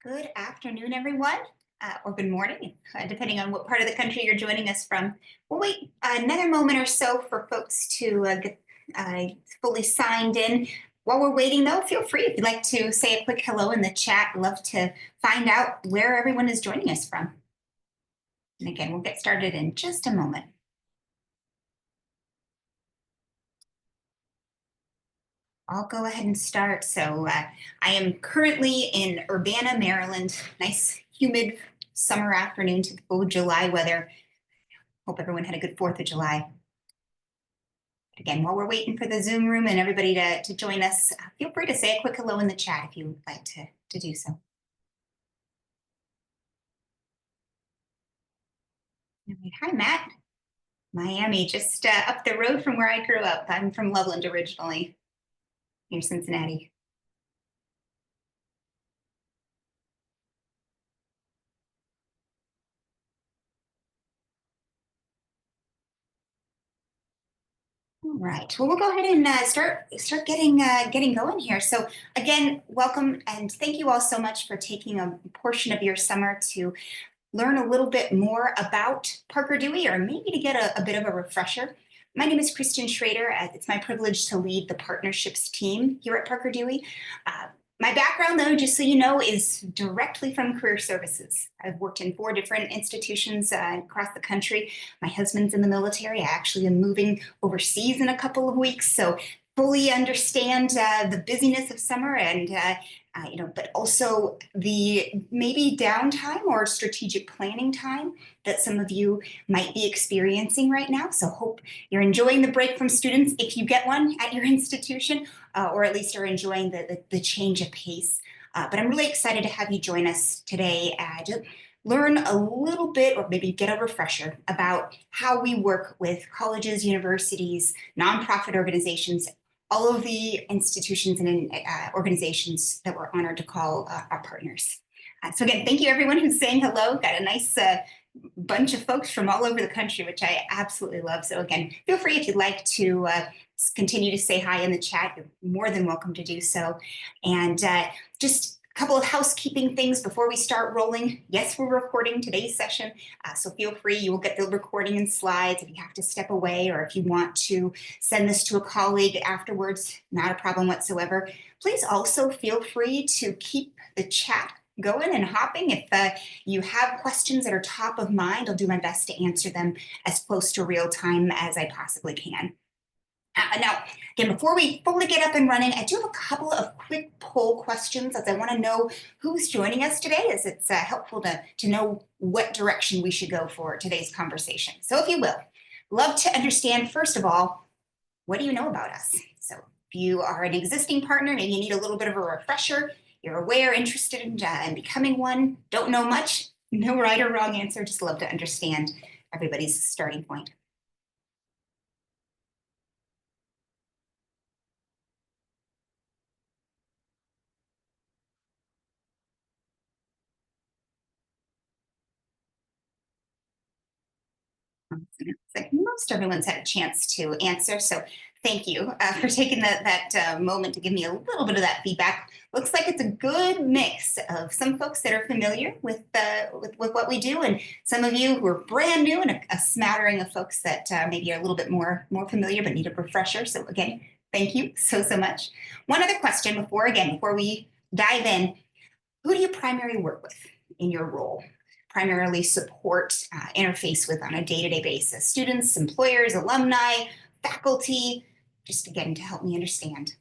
Good afternoon, everyone, or good morning, depending on what part of the country you're joining us from. We'll wait another moment or so for folks to get fully signed in. While we're waiting, though, feel free if you'd like to say a quick hello in the chat. Love to find out where everyone is joining us from. And again, we'll get started in just a moment. I'll go ahead and start. So I am currently in Urbana, Maryland. Nice, humid summer afternoon, typical July weather. Hope everyone had a good 4th of July. But again, while we're waiting for the Zoom room and everybody to join us, feel free to say a quick hello in the chat if you would like to do so. Hi, Matt. Miami, just up the road from where I grew up. I'm from Loveland originally, near Cincinnati. All right. Well, we'll go ahead and start getting going here. So again, welcome and thank you all so much for taking a portion of your summer to learn a little bit more about Parker Dewey, or maybe to get a bit of a refresher. My name is Kristen Schrader. It's my privilege to lead the partnerships team here at Parker Dewey. My background, though, just so you know, is directly from career services. I've worked in 4 different institutions across the country. My husband's in the military. I actually am moving overseas in a couple of weeks, so fully understand the busyness of summer and but also the maybe downtime or strategic planning time that some of you might be experiencing right now. So hope you're enjoying the break from students if you get one at your institution, or at least are enjoying the change of pace. But I'm really excited to have you join us today to learn a little bit, or maybe get a refresher about how we work with colleges, universities, nonprofit organizations, all of the institutions and organizations that we're honored to call our partners. So again, thank you everyone who's saying hello. Got a nice bunch of folks from all over the country, which I absolutely love. So again, feel free if you'd like to continue to say hi in the chat. You're more than welcome to do so. And just a couple of housekeeping things before we start rolling. Yes, we're recording today's session, so feel free. You will get the recording and slides if you have to step away, or if you want to send this to a colleague afterwards, not a problem whatsoever. Please also feel free to keep the chat going and hopping. If you have questions that are top of mind, I'll do my best to answer them as close to real time as I possibly can. Now, again, before we fully get up and running, I do have a couple of quick poll questions, as I want to know who's joining us today, as it's helpful to know what direction we should go for today's conversation. So if you will, love to understand, first of all, what do you know about us? So if you are an existing partner, maybe you need a little bit of a refresher, you're aware, interested in becoming one, don't know much, no right or wrong answer, just love to understand everybody's starting point. Like most everyone's had a chance to answer, so thank you for taking that moment to give me a little bit of that feedback. Looks like it's a good mix of some folks that are familiar with what we do, and some of you who are brand new, and a smattering of folks that maybe are a little bit more familiar but need a refresher. So again, thank you so much. One other question before we dive in: who do you primarily work with in your role? Primarily support, interface with on a day-to-day basis? Students, employers, alumni, faculty, just again to help me understand.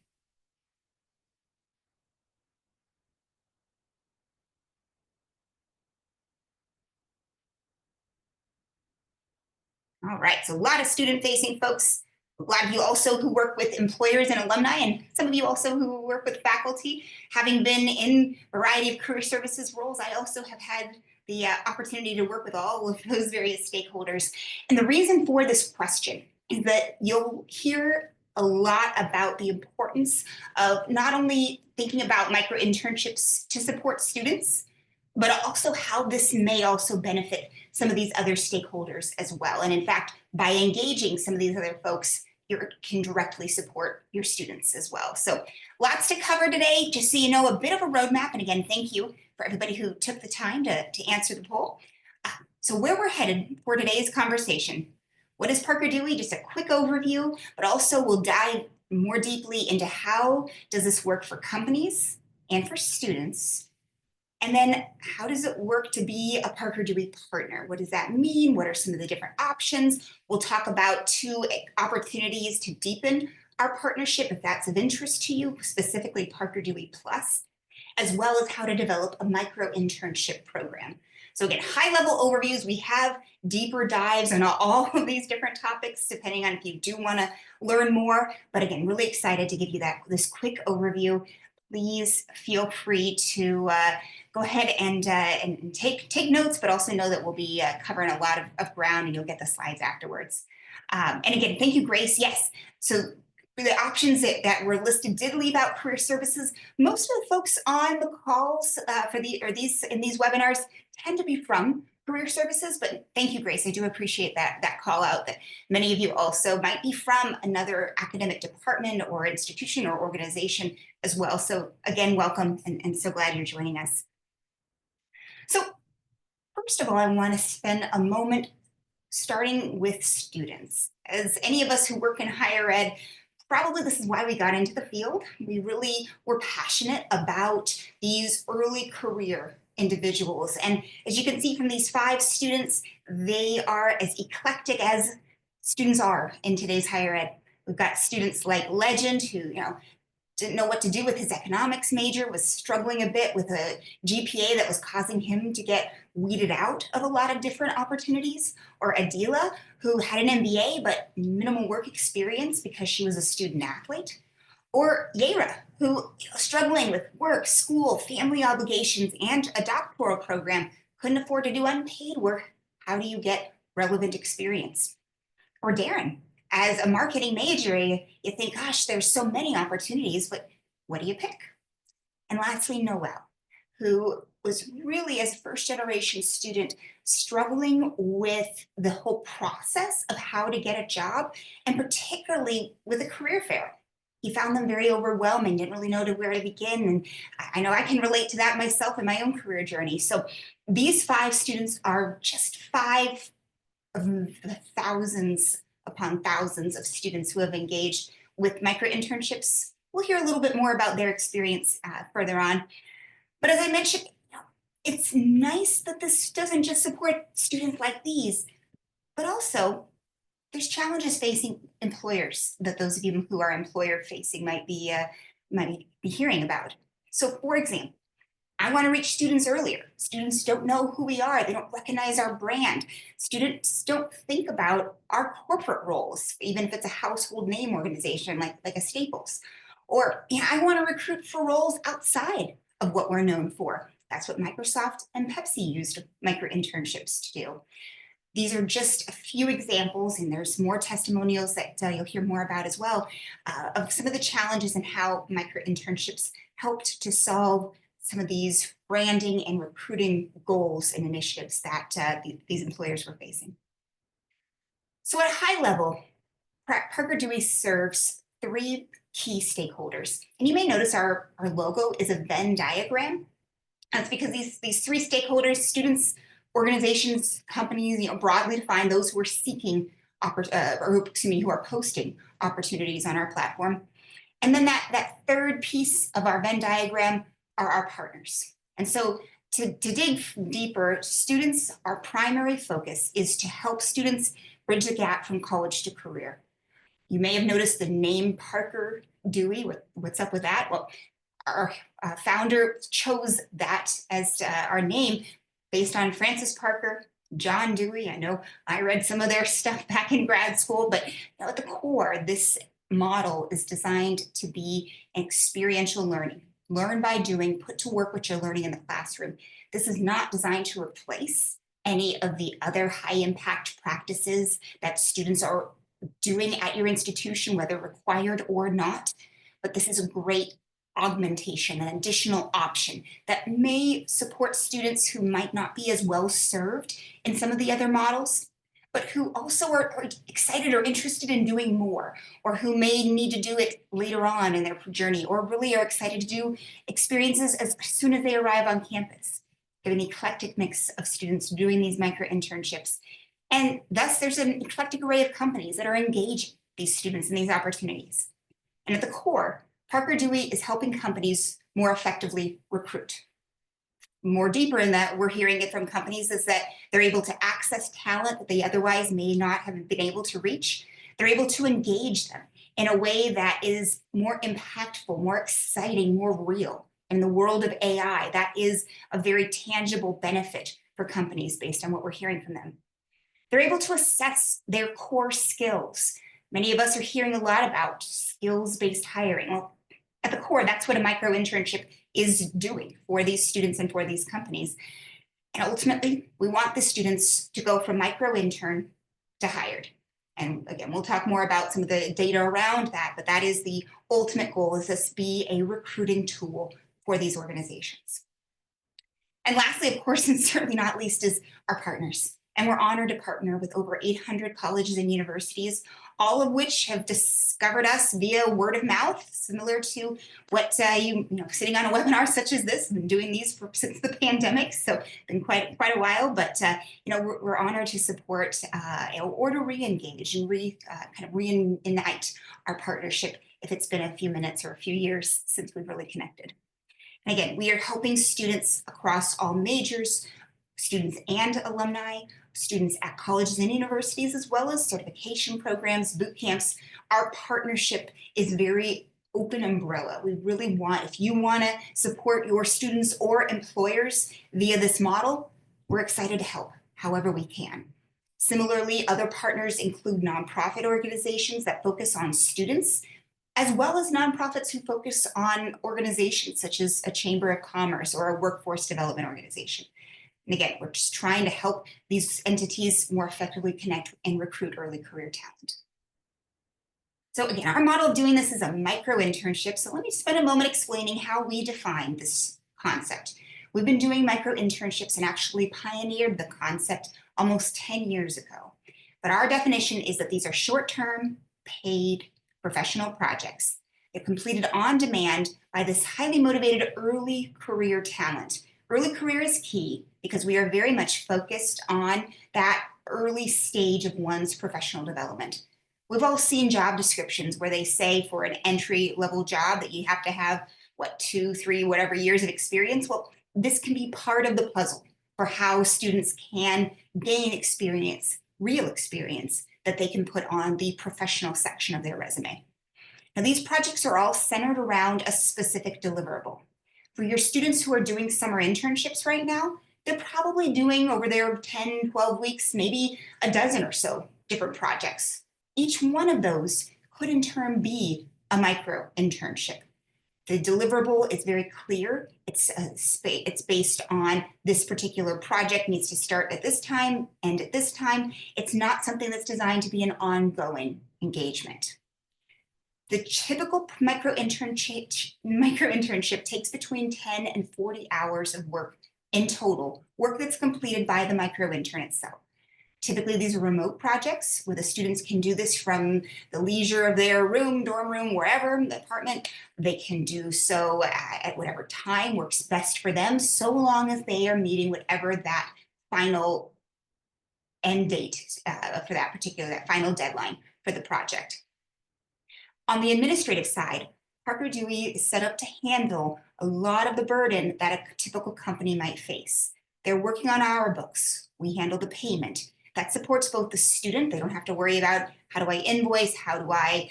All right, so a lot of student-facing folks, a lot of you also who work with employers and alumni, and some of you also who work with faculty. Having been in a variety of career services roles, I also have had the opportunity to work with all of those various stakeholders. And the reason for this question is that you'll hear a lot about the importance of not only thinking about micro-internships to support students, but also how this may also benefit some of these other stakeholders as well. And in fact, by engaging some of these other folks, you can directly support your students as well. So lots to cover today, just so you know, a bit of a roadmap. And again, thank you for everybody who took the time to answer the poll. So where we're headed for today's conversation, what is Parker Dewey? Just a quick overview, but also we'll dive more deeply into how does this work for companies and for students. And then how does it work to be a Parker Dewey partner? What does that mean? What are some of the different options? We'll talk about 2 opportunities to deepen our partnership if that's of interest to you, specifically Parker Dewey Plus, as well as how to develop a micro-internship program. So again, high-level overviews. We have deeper dives on all of these different topics, depending on if you do want to learn more. But again, really excited to give you this quick overview. Please feel free to go ahead and take notes, but also know that we'll be covering a lot of ground, and you'll get the slides afterwards. And again, thank you, Grace. Yes, so for the options that were listed did leave out career services. Most of the folks on the calls in these webinars tend to be from career services, but thank you, Grace. I do appreciate that call out, that many of you also might be from another academic department or institution or organization as well. So again, welcome, and so glad you're joining us. So first of all, I want to spend a moment starting with students. As any of us who work in higher ed, probably this is why we got into the field. We really were passionate about these early career individuals. And as you can see from these 5 students, they are as eclectic as students are in today's higher ed. We've got students like Legend, who didn't know what to do with his economics major, was struggling a bit with a GPA that was causing him to get weeded out of a lot of different opportunities. Or Adila, who had an MBA but minimal work experience because she was a student athlete. Or Yera, who struggling with work, school, family obligations, and a doctoral program, couldn't afford to do unpaid work. How do you get relevant experience? Or Darren, as a marketing major, you think, gosh, there's so many opportunities, but what do you pick? And lastly, Noel, who was really, as a first-generation student, struggling with the whole process of how to get a job, and particularly with a career fair. He found them very overwhelming, didn't really know where to begin. And I know I can relate to that myself in my own career journey. So these 5 students are just 5 of the thousands upon thousands of students who have engaged with micro-internships. We'll hear a little bit more about their experience further on. But as I mentioned, it's nice that this doesn't just support students like these, but also there's challenges facing employers that those of you who are employer facing might be hearing about. So for example, I want to reach students earlier. Students don't know who we are. They don't recognize our brand. Students don't think about our corporate roles, even if it's a household name organization like a Staples. Or I want to recruit for roles outside of what we're known for. That's what Microsoft and Pepsi used micro-internships to do. These are just a few examples, and there's more testimonials that you'll hear more about as well, of some of the challenges and how micro-internships helped to solve some of these branding and recruiting goals and initiatives that these employers were facing. So at a high level, Parker Dewey serves 3 key stakeholders. And you may notice our logo is a Venn diagram. That's because these 3 stakeholders, students, organizations, companies, broadly defined, those who are seeking, who are posting opportunities on our platform. And then that third piece of our Venn diagram are our partners. And so to dig deeper, students, our primary focus is to help students bridge the gap from college to career. You may have noticed the name Parker Dewey. What's up with that? Well, our founder chose that as our name based on Francis Parker, John Dewey. I know I read some of their stuff back in grad school, but at the core, this model is designed to be experiential learning. Learn by doing, put to work what you're learning in the classroom. This is not designed to replace any of the other high impact practices that students are doing at your institution, whether required or not. But this is a great augmentation, an additional option that may support students who might not be as well served in some of the other models. but who also are excited or interested in doing more, or who may need to do it later on in their journey, or really are excited to do experiences as soon as they arrive on campus. We have an eclectic mix of students doing these micro internships. And thus, there's an eclectic array of companies that are engaging these students in these opportunities. And at the core, Parker Dewey is helping companies more effectively recruit. More deeper in that, we're hearing it from companies is that they're able to access talent that they otherwise may not have been able to reach. They're able to engage them in a way that is more impactful, more exciting, more real. In the world of AI, that is a very tangible benefit for companies based on what we're hearing from them. They're able to assess their core skills. Many of us are hearing a lot about skills-based hiring. Well, at the core, that's what a micro internship is doing for these students and for these companies. And ultimately, we want the students to go from micro intern to hired. And again, we'll talk more about some of the data around that, but that is the ultimate goal, is this be a recruiting tool for these organizations. And lastly, of course, and certainly not least, is our partners. And we're honored to partner with over 800 colleges and universities, all of which have discovered us via word of mouth, similar to what sitting on a webinar such as this. I've been doing these since the pandemic, so it's been quite a while. But we're honored to support or to re-engage and kind of reignite our partnership if it's been a few minutes or a few years since we've really connected. And again, we are helping students across all majors, students and alumni, students at colleges and universities, as well as certification programs, boot camps. Our partnership is very open umbrella. We really want, if you want to support your students or employers via this model, we're excited to help however we can. Similarly, other partners include nonprofit organizations that focus on students, as well as nonprofits who focus on organizations such as a chamber of commerce or a workforce development organization. And again, we're just trying to help these entities more effectively connect and recruit early career talent. So again, our model of doing this is a micro internship. So let me spend a moment explaining how we define this concept. We've been doing micro internships and actually pioneered the concept almost 10 years ago. But our definition is that these are short-term, paid, professional projects. They're completed on demand by this highly motivated early career talent. Early career is key because we are very much focused on that early stage of one's professional development. We've all seen job descriptions where they say for an entry-level job that you have to have, 2, 3, whatever years of experience. Well, this can be part of the puzzle for how students can gain experience, real experience, that they can put on the professional section of their resume. Now, these projects are all centered around a specific deliverable. For your students who are doing summer internships right now, they're probably doing over their 10, 12 weeks, maybe a dozen or so different projects. Each one of those could in turn be a micro internship. The deliverable is very clear. It's based on this particular project needs to start at this time, end at this time. It's not something that's designed to be an ongoing engagement. The typical micro internship takes between 10 and 40 hours of work in total, work that's completed by the micro intern itself. Typically, these are remote projects where the students can do this from the leisure of their room, dorm room, wherever, the apartment. They can do so at whatever time works best for them, so long as they are meeting whatever that final end date for that final deadline for the project. On the administrative side, Parker Dewey is set up to handle a lot of the burden that a typical company might face. They're working on our books. We handle the payment. That supports both the student. They don't have to worry about how do I invoice, how do I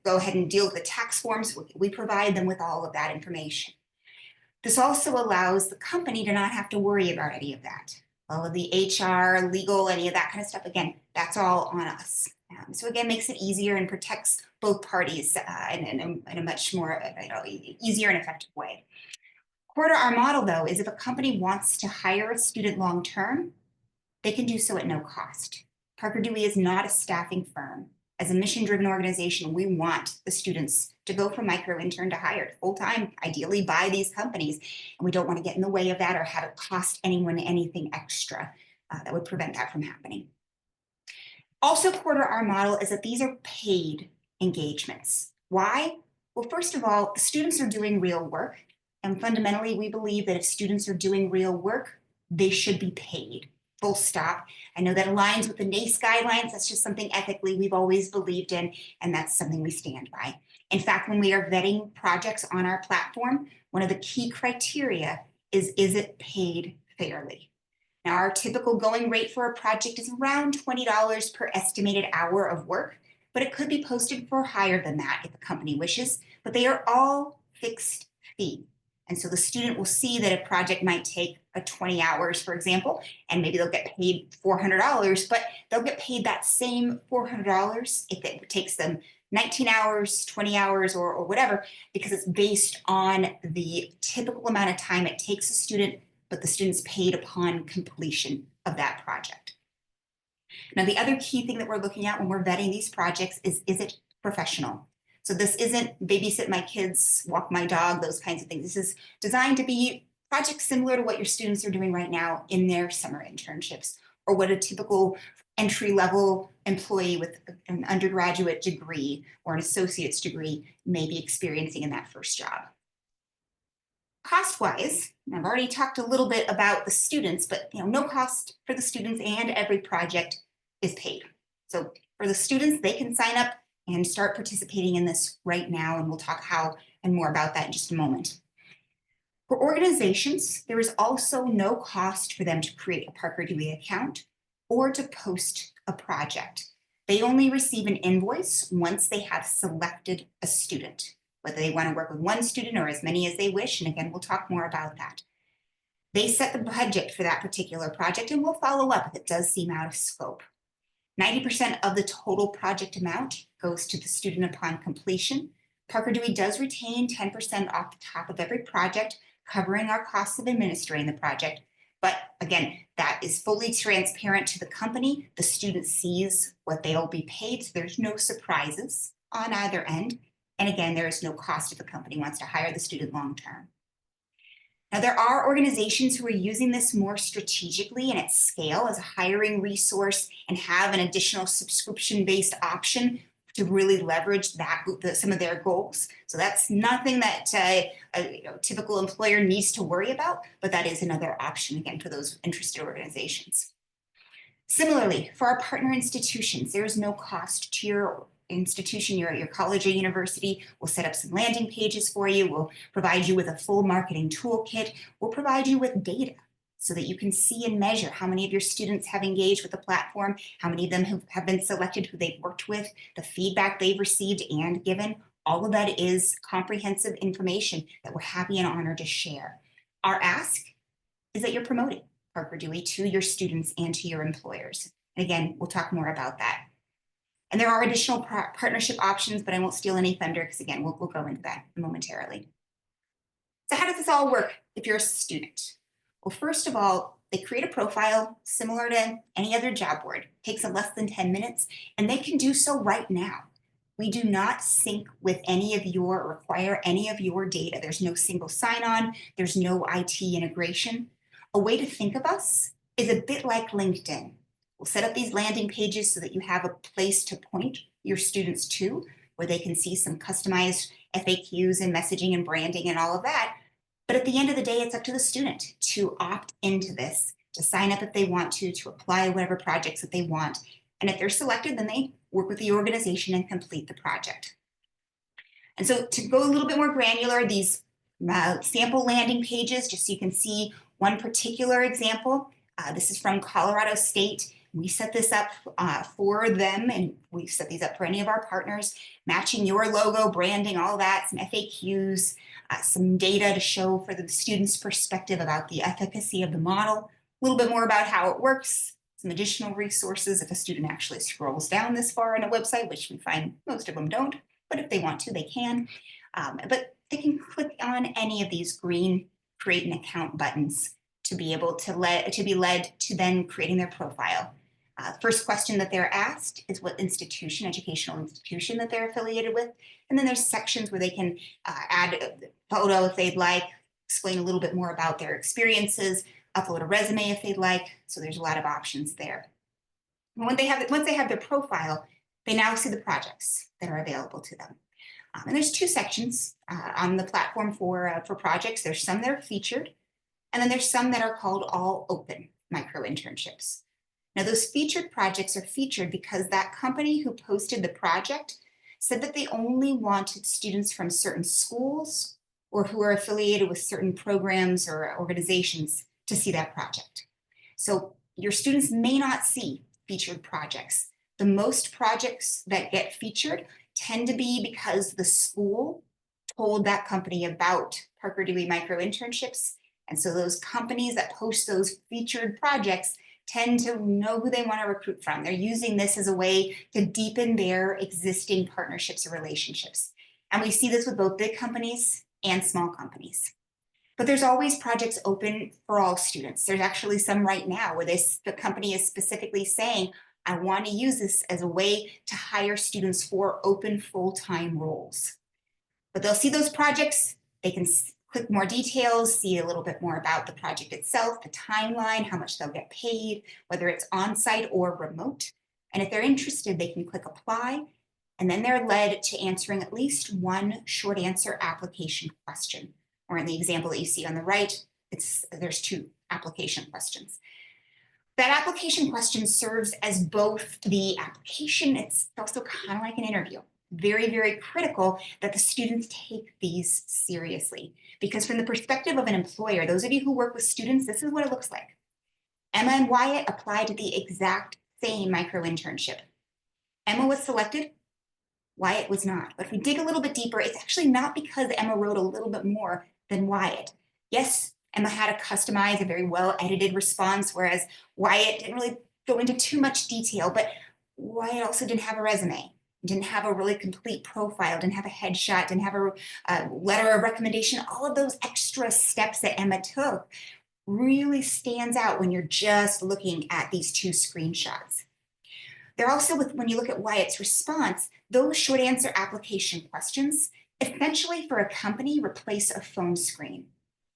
go ahead and deal with the tax forms. We provide them with all of that information. This also allows the company to not have to worry about any of that. All of the HR, legal, any of that kind of stuff, again, that's all on us. So again, makes it easier and protects both parties in a much more easier and effective way. Core to our model, though, is if a company wants to hire a student long-term, they can do so at no cost. Parker Dewey is not a staffing firm. As a mission-driven organization, we want the students to go from micro-intern to hired full-time, ideally by these companies. And we don't want to get in the way of that or have it cost anyone anything extra that would prevent that from happening. Also core to our model is that these are paid engagements. Why? Well, first of all, the students are doing real work. And fundamentally, we believe that if students are doing real work, they should be paid. Full stop. I know that aligns with the NACE guidelines. That's just something ethically we've always believed in, and that's something we stand by. In fact, when we are vetting projects on our platform, one of the key criteria is it paid fairly? Now, our typical going rate for a project is around $20 per estimated hour of work, but it could be posted for higher than that if a company wishes, but they are all fixed fee. And so the student will see that a project might take 20 hours, for example, and maybe they'll get paid $400, but they'll get paid that same $400 if it takes them 19 hours, 20 hours, or whatever, because it's based on the typical amount of time it takes a student, but the student's paid upon completion of that project. Now, the other key thing that we're looking at when we're vetting these projects is it professional? So this isn't babysit my kids, walk my dog, those kinds of things. This is designed to be projects similar to what your students are doing right now in their summer internships, or what a typical entry-level employee with an undergraduate degree or an associate's degree may be experiencing in that first job. Cost-wise, I've already talked a little bit about the students, but no cost for the students, and every project is paid. So for the students, they can sign up and start participating in this right now, and we'll talk how and more about that in just a moment. For organizations, there is also no cost for them to create a Parker Dewey account or to post a project. They only receive an invoice once they have selected a student, whether they want to work with one student or as many as they wish. And again, we'll talk more about that. They set the budget for that particular project, and we'll follow up if it does seem out of scope. 90% of the total project amount goes to the student upon completion. Parker Dewey does retain 10% off the top of every project, covering our costs of administering the project. But again, that is fully transparent to the company. The student sees what they'll be paid, so there's no surprises on either end. And again, there is no cost if the company wants to hire the student long-term. Now, there are organizations who are using this more strategically and at scale as a hiring resource and have an additional subscription-based option to really leverage that some of their goals. So that's nothing that a typical employer needs to worry about, but that is another option, again, for those interested organizations. Similarly, for our partner institutions, there is no cost to your institution, your college or university. We'll set up some landing pages for you. We'll provide you with a full marketing toolkit. We'll provide you with data so that you can see and measure how many of your students have engaged with the platform, how many of them have been selected, who they've worked with, the feedback they've received and given. All of that is comprehensive information that we're happy and honored to share. Our ask is that you're promoting Parker Dewey to your students and to your employers. And again, we'll talk more about that. And there are additional partnership options, but I won't steal any thunder because again, we'll go into that momentarily. So how does this all work if you're a student? Well, first of all, they create a profile similar to any other job board. It takes them less than 10 minutes, and they can do so right now. We do not sync with any of your, require any of your data. There's no single sign-on. There's no IT integration. A way to think of us is a bit like LinkedIn. We'll set up these landing pages so that you have a place to point your students to, where they can see some customized FAQs and messaging and branding and all of that. But at the end of the day, it's up to the student to opt into this, to sign up if they want to apply whatever projects that they want. And if they're selected, then they work with the organization and complete the project. And so to go a little bit more granular, these sample landing pages, just so you can see one particular example. This is from Colorado State. We set this up for them, and we set these up for any of our partners, matching your logo, branding, all that, some FAQs, some data to show for the student's perspective about the efficacy of the model, a little bit more about how it works, some additional resources if a student actually scrolls down this far on a website, which we find most of them don't, but if they want to, they can. But they can click on any of these green create an account buttons to be able to be led to then creating their profile. First question that they're asked is what educational institution that they're affiliated with. And then there's sections where they can add a photo if they'd like, explain a little bit more about their experiences, upload a resume if they'd like. So there's a lot of options there. Once they have their profile, they now see the projects that are available to them. And there's two sections on the platform for projects. There's some that are featured, and then there's some that are called all open micro-internships. Now, those featured projects are featured because that company who posted the project said that they only wanted students from certain schools or who are affiliated with certain programs or organizations to see that project. So your students may not see featured projects. The most projects that get featured tend to be because the school told that company about Parker Dewey Micro-Internships. And so those companies that post those featured projects tend to know who they want to recruit from. They're using this as a way to deepen their existing partnerships or relationships. And we see this with both big companies and small companies. But there's always projects open for all students. There's actually some right now where the company is specifically saying, I want to use this as a way to hire students for open full-time roles. But they'll see those projects, they can click more details, see a little bit more about the project itself, the timeline, how much they'll get paid, whether it's on-site or remote. And if they're interested, they can click apply, and then they're led to answering at least one short answer application question. Or in the example that you see on the right, there's two application questions. That application question serves as both the application, it's also kind of like an interview. Very, very critical that the students take these seriously. Because from the perspective of an employer, those of you who work with students, this is what it looks like. Emma and Wyatt applied to the exact same micro-internship. Emma was selected, Wyatt was not. But if we dig a little bit deeper, it's actually not because Emma wrote a little bit more than Wyatt. Yes, Emma had a customized, a very well-edited response, whereas Wyatt didn't really go into too much detail, but Wyatt also didn't have a resume, didn't have a really complete profile, didn't have a headshot, didn't have a letter of recommendation. All of those extra steps that Emma took really stands out when you're just looking at these two screenshots. They're also, when you look at Wyatt's response, those short answer application questions essentially for a company replace a phone screen.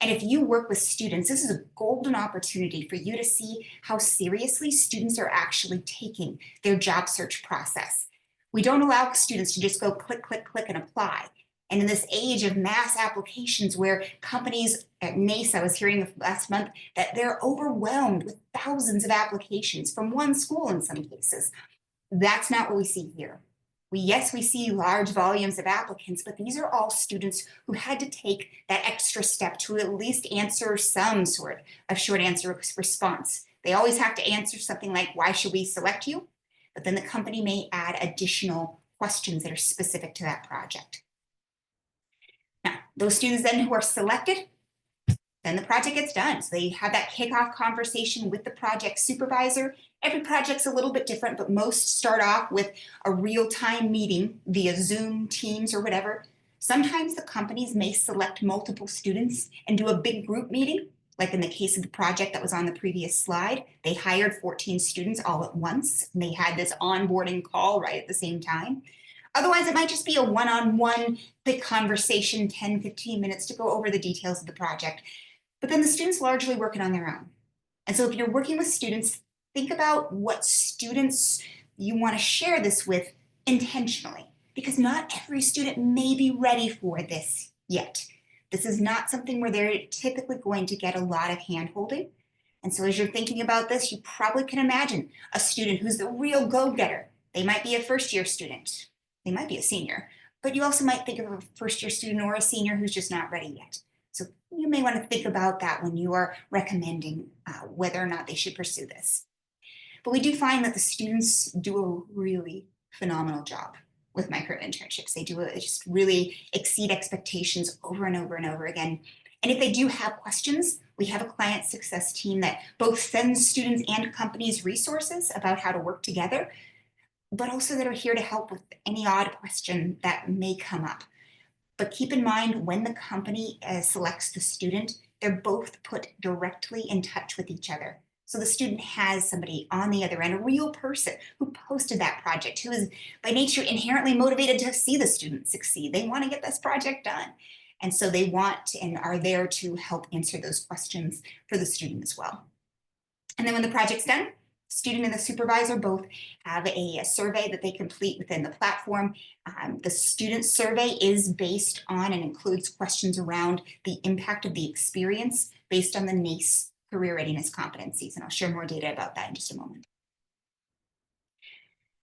And if you work with students, this is a golden opportunity for you to see how seriously students are actually taking their job search process. We don't allow students to just go click, click, click and apply. And in this age of mass applications where companies at NACE, I was hearing last month that they're overwhelmed with thousands of applications from one school in some cases. That's not what we see here. Yes, we see large volumes of applicants, but these are all students who had to take that extra step to at least answer some sort of short answer response. They always have to answer something like, why should we select you? But then the company may add additional questions that are specific to that project. Now, those students then who are selected, then the project gets done. So they have that kickoff conversation with the project supervisor. Every project's a little bit different, but most start off with a real-time meeting via Zoom, Teams, or whatever. Sometimes the companies may select multiple students and do a big group meeting, like in the case of the project that was on the previous slide. They hired 14 students all at once, and they had this onboarding call right at the same time. Otherwise, it might just be a one-on-one quick conversation, 10, 15 minutes to go over the details of the project. But then the students largely working on their own. And so if you're working with students, think about what students you want to share this with intentionally, because not every student may be ready for this yet. This is not something where they're typically going to get a lot of hand-holding. And so as you're thinking about this, you probably can imagine a student who's the real go-getter. They might be a first-year student. They might be a senior. But you also might think of a first-year student or a senior who's just not ready yet. So you may want to think about that when you are recommending whether or not they should pursue this. But we do find that the students do a really phenomenal job with micro-internships. They just really exceed expectations over and over and over again. And if they do have questions, we have a client success team that both sends students and companies resources about how to work together, but also that are here to help with any odd question that may come up. But keep in mind, when the company selects the student, they're both put directly in touch with each other. So the student has somebody on the other end, a real person who posted that project, who is by nature inherently motivated to see the student succeed. They want to get this project done. And so they want and are there to help answer those questions for the student as well. And then when the project's done, student and the supervisor both have a survey that they complete within the platform. The student survey is based on and includes questions around the impact of the experience based on the NACE career readiness competencies, and I'll share more data about that in just a moment.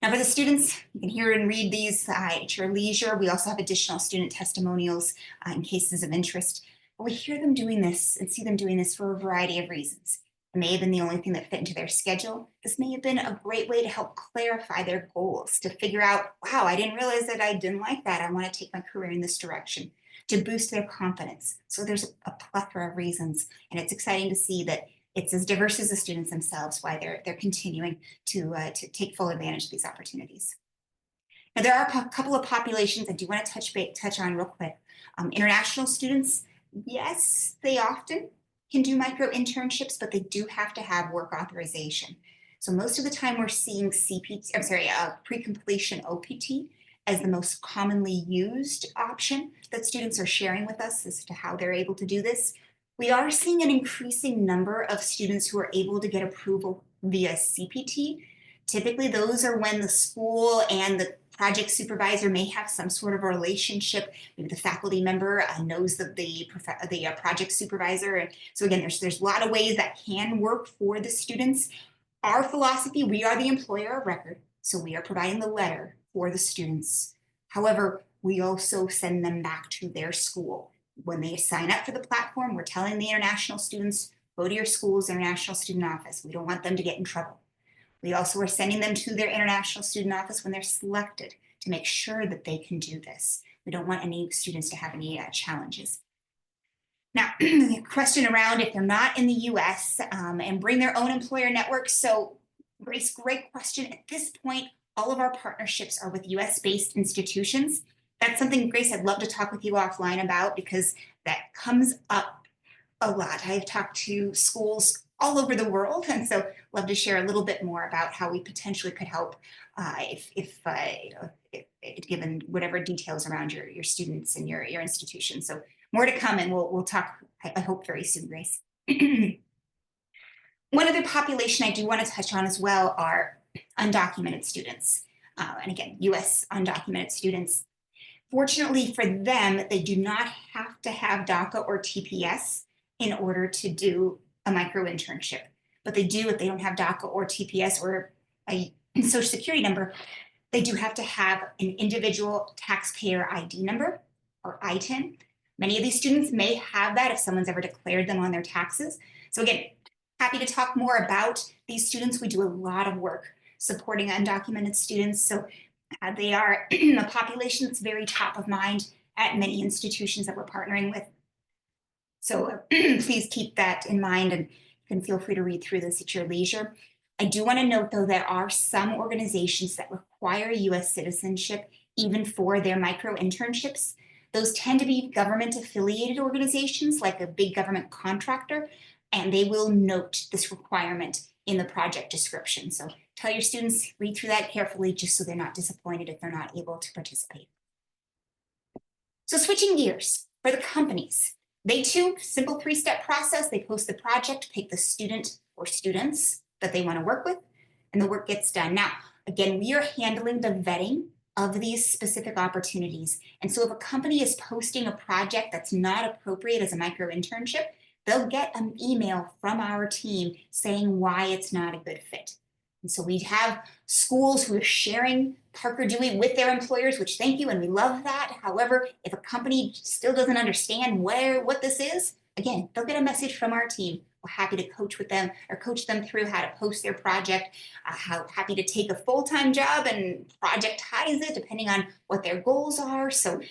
Now for the students, you can hear and read these at your leisure. We also have additional student testimonials in cases of interest. But we hear them doing this and see them doing this for a variety of reasons. It may have been the only thing that fit into their schedule. This may have been a great way to help clarify their goals, to figure out, wow, I didn't realize that I didn't like that. I want to take my career in this direction, to boost their confidence. So there's a plethora of reasons, and it's exciting to see that it's as diverse as the students themselves, why they're continuing to take full advantage of these opportunities. Now, there are a couple of populations I do want to touch on real quick. International students, yes, they often can do micro-internships, but they do have to have work authorization. So most of the time we're seeing pre-completion OPT as the most commonly used option that students are sharing with us as to how they're able to do this. We are seeing an increasing number of students who are able to get approval via CPT. Typically, those are when the school and the project supervisor may have some sort of a relationship. Maybe the faculty member knows the project supervisor. So again, there's a lot of ways that can work for the students. Our philosophy, we are the employer of record, so we are providing the letter for the students. However, we also send them back to their school. When they sign up for the platform, we're telling the international students, go to your school's international student office. We don't want them to get in trouble. We also are sending them to their international student office when they're selected to make sure that they can do this. We don't want any students to have any challenges. Now, the question around if they're not in the US and bring their own employer network. So Grace, great question. At this point, all of our partnerships are with US-based institutions. That's something, Grace, I'd love to talk with you offline about because that comes up a lot. I've talked to schools all over the world, and so love to share a little bit more about how we potentially could help if given whatever details around your students and your institution. So more to come, and we'll talk, I hope, very soon, Grace. One other population I do want to touch on as well are undocumented students. And again, US undocumented students. Fortunately for them, they do not have to have DACA or TPS in order to do a micro-internship. But they do, if they don't have DACA or TPS or a social security number, they do have to have an individual taxpayer ID number or ITIN. Many of these students may have that if someone's ever declared them on their taxes. So again, happy to talk more about these students. We do a lot of work supporting undocumented students. So they are a population that's very top of mind at many institutions that we're partnering with. So please keep that in mind, and you can feel free to read through this at your leisure. I do want to note, though, there are some organizations that require US citizenship even for their micro-internships. Those tend to be government-affiliated organizations, like a big government contractor, and they will note this requirement in the project description. So tell your students, read through that carefully just so they're not disappointed if they're not able to participate. So switching gears, for the companies, they too, simple 3-step process. They post the project, pick the student or students that they want to work with, and the work gets done. Now, again, we are handling the vetting of these specific opportunities. And so if a company is posting a project that's not appropriate as a micro-internship, they'll get an email from our team saying why it's not a good fit. And so we have schools who are sharing Parker Dewey with their employers, which thank you, and we love that. However, if a company still doesn't understand what this is, again, they'll get a message from our team. We're happy to coach them through how to post their project, how happy to take a full-time job and projectize it depending on what their goals are. So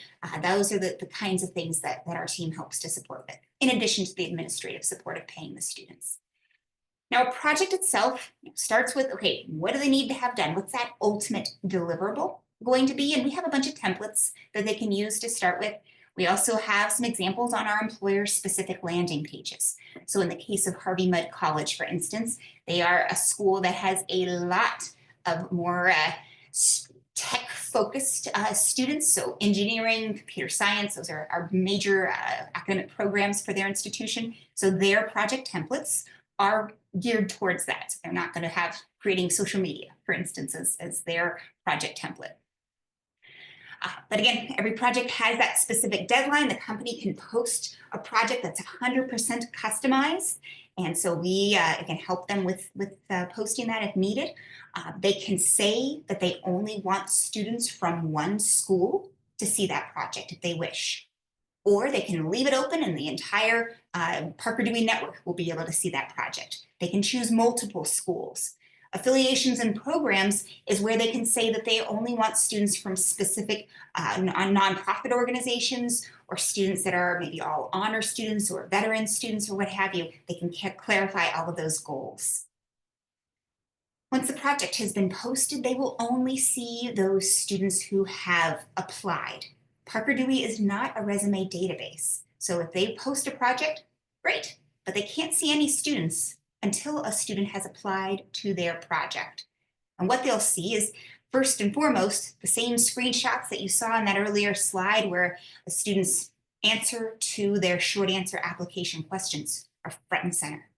those are the kinds of things that our team helps to support with, in addition to the administrative support of paying the students. Now, a project itself starts with, okay, what do they need to have done? What's that ultimate deliverable going to be? And we have a bunch of templates that they can use to start with. We also have some examples on our employer-specific landing pages. So in the case of Harvey Mudd College, for instance, they are a school that has a lot of more tech-focused students. So engineering, computer science, those are our major academic programs for their institution. So their project templates are geared towards that. They're not going to have creating social media, for instance, as their project template. But again, every project has that specific deadline. The company can post a project that's 100% customized. And so we can help them with posting that if needed. They can say that they only want students from one school to see that project if they wish. Or they can leave it open and the entire Parker Dewey network will be able to see that project. They can choose multiple schools. Affiliations and programs is where they can say that they only want students from specific nonprofit organizations or students that are maybe all honor students or veteran students or what have you. They can clarify all of those goals. Once the project has been posted, they will only see those students who have applied. Parker Dewey is not a resume database. So if they post a project, great, but they can't see any students until a student has applied to their project. And what they'll see is, first and foremost, the same screenshots that you saw in that earlier slide where the students' answer to their short answer application questions are front and center.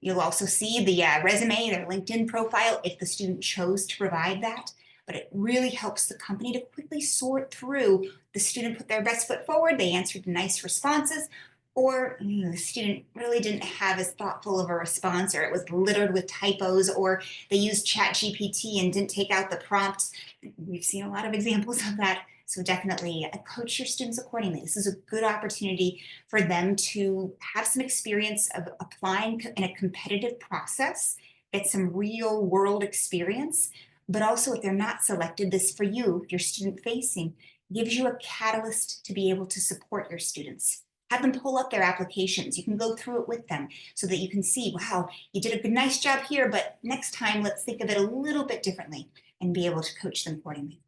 You'll also see the resume, their LinkedIn profile, if the student chose to provide that. But it really helps the company to quickly sort through the student put their best foot forward, they answered nice responses, or the student really didn't have as thoughtful of a response, or it was littered with typos, or they used ChatGPT and didn't take out the prompts. We've seen a lot of examples of that. So definitely coach your students accordingly. This is a good opportunity for them to have some experience of applying in a competitive process, get some real world experience, but also if they're not selected, this for you, if you're student facing, gives you a catalyst to be able to support your students. Have them pull up their applications. You can go through it with them so that you can see, wow, you did a good, nice job here, but next time let's think of it a little bit differently and be able to coach them accordingly.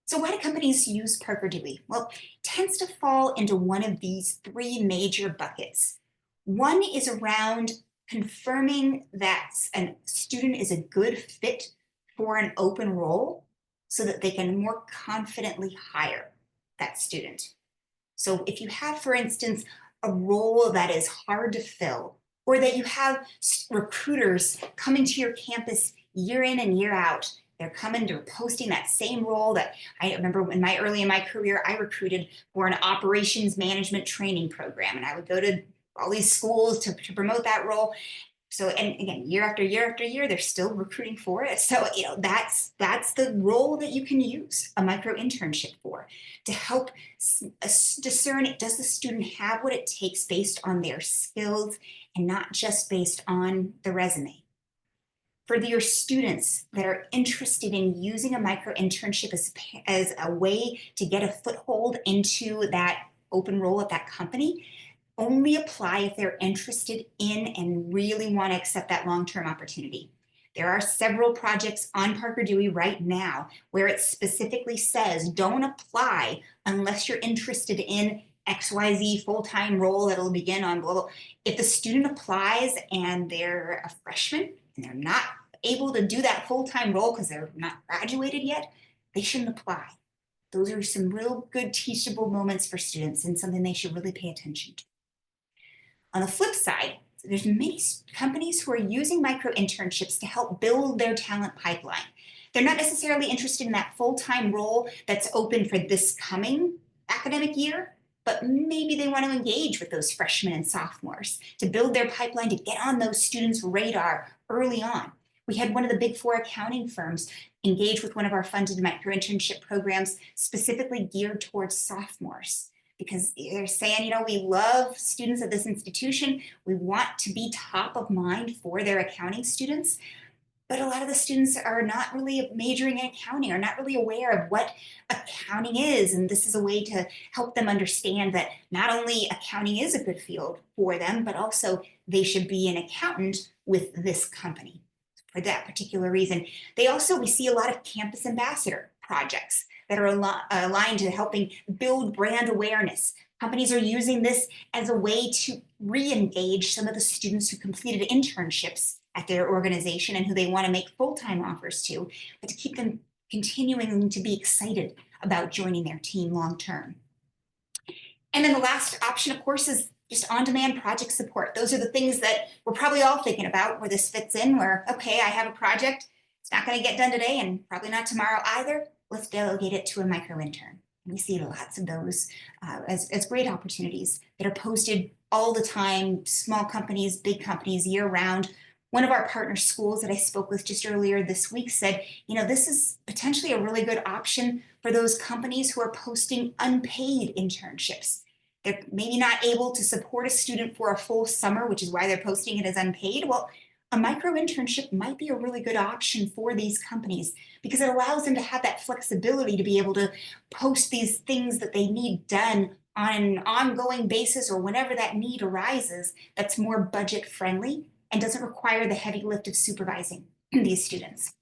So why do companies use Parker Dewey? Well, it tends to fall into one of these three major buckets. One is around confirming that a student is a good fit for an open role so that they can more confidently hire that student. So if you have, for instance, a role that is hard to fill, or that you have recruiters coming to your campus year in and year out, they're coming to posting that same role that I remember early in my career, I recruited for an operations management training program, and I would go to all these schools to promote that role. So, and again, year after year after year, they're still recruiting for it. So, that's the role that you can use a micro-internship for, to help discern, does the student have what it takes based on their skills and not just based on the resume. For your students that are interested in using a micro-internship as a way to get a foothold into that open role at that company, only apply if they're interested in and really want to accept that long-term opportunity. There are several projects on Parker Dewey right now where it specifically says don't apply unless you're interested in XYZ full-time role that'll begin on blah, blah. If the student applies and they're a freshman and they're not able to do that full-time role because they're not graduated yet, they shouldn't apply. Those are some real good teachable moments for students and something they should really pay attention to. On the flip side, there's many companies who are using micro-internships to help build their talent pipeline. They're not necessarily interested in that full-time role that's open for this coming academic year, but maybe they want to engage with those freshmen and sophomores to build their pipeline, to get on those students' radar early on. We had one of the big four accounting firms engage with one of our funded micro-internship programs specifically geared towards sophomores, because they're saying, we love students at this institution. We want to be top of mind for their accounting students. But a lot of the students are not really majoring in accounting, or not really aware of what accounting is. And this is a way to help them understand that not only accounting is a good field for them, but also they should be an accountant with this company for that particular reason. We see a lot of campus ambassador projects that are aligned to helping build brand awareness. Companies are using this as a way to re-engage some of the students who completed internships at their organization and who they want to make full-time offers to, but to keep them continuing to be excited about joining their team long-term. And then the last option, of course, is just on-demand project support. Those are the things that we're probably all thinking about where this fits in, where, okay, I have a project, it's not going to get done today and probably not tomorrow either. Let's delegate it to a micro-intern. We see lots of those as great opportunities that are posted all the time, small companies, big companies, year round. One of our partner schools that I spoke with just earlier this week said, this is potentially a really good option for those companies who are posting unpaid internships. They're maybe not able to support a student for a full summer, which is why they're posting it as unpaid. Well, a micro-internship might be a really good option for these companies because it allows them to have that flexibility to be able to post these things that they need done on an ongoing basis or whenever that need arises that's more budget friendly and doesn't require the heavy lift of supervising these students.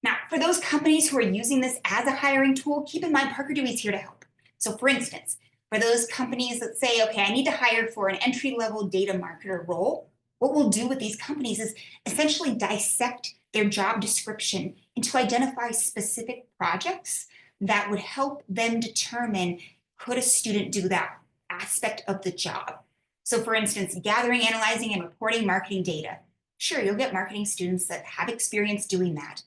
Now, for those companies who are using this as a hiring tool, keep in mind Parker Dewey is here to help. So for instance, for those companies that say, okay, I need to hire for an entry-level data marketer role, what we'll do with these companies is essentially dissect their job description and to identify specific projects that would help them determine, could a student do that aspect of the job? So for instance, gathering, analyzing, and reporting marketing data. Sure, you'll get marketing students that have experience doing that.